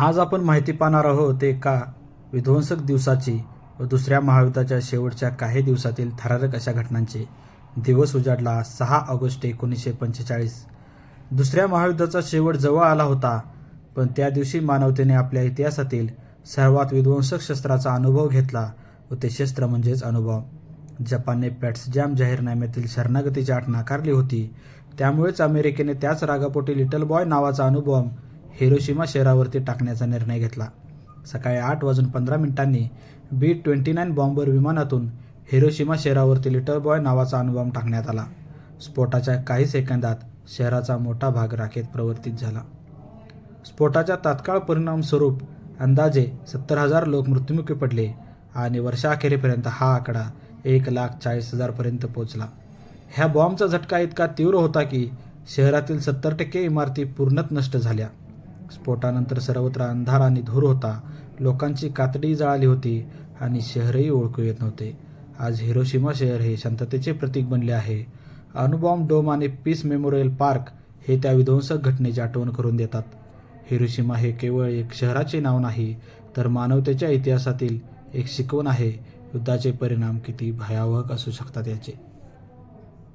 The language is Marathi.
आज आपण माहिती पाहणार आहोत एका विध्वंसक दिवसाची व दुसऱ्या महायुद्धाच्या शेवटच्या काही दिवसातील थरारक अशा घटनांची. दिवस उजाडला 6 ऑगस्ट 1945. दुसऱ्या महायुद्धाचा शेवट जवळ आला होता, पण त्या दिवशी मानवतेने आपल्या इतिहासातील सर्वात विध्वंसक शस्त्राचा अनुभव घेतला व ते शस्त्र म्हणजेच अणुबॉम्ब. जपानने पॅट्सडॅम जाहीरनाम्यातील शरणागतीची अट नाकारली होती. त्यामुळेच अमेरिकेने त्याच रागापोटी लिटल बॉय नावाचा अणुबॉम्ब हिरोशिमा शहरावरती टाकण्याचा निर्णय घेतला. सकाळी 8:15 B-29 बॉम्बर विमानातून हिरोशिमा शहरावरती लिटल बॉय नावाचा अणुबॉम्ब टाकण्यात आला. स्फोटाच्या काही सेकंदात शहराचा मोठा भाग राखेत प्रवर्तित झाला. स्फोटाच्या तात्काळ परिणामस्वरूप अंदाजे 70,000 लोक मृत्युमुखी पडले आणि वर्षाअखेरीपर्यंत हा आकडा 1,40,000 पर्यंत पोहोचला. ह्या बॉम्बचा झटका इतका तीव्र होता की शहरातील 70% इमारती पूर्णतः नष्ट झाल्या. स्फोटानंतर सर्वत्र अंधार आणि धूर होता. लोकांची कातडी जळाली होती आणि शहरही ओळखू येत नव्हते. आज हिरोशिमा शहर हे शांततेचे प्रतीक बनले आहे. अणुबॉम्ब डोम आणि पीस मेमोरियल पार्क हे त्या विध्वंसक घटनेची आठवण करून देतात. हिरोशिमा हे केवळ एक शहराचे नाव नाही, तर मानवतेच्या इतिहासातील एक शिकवण आहे. युद्धाचे परिणाम किती भयावह असू शकतात याचे.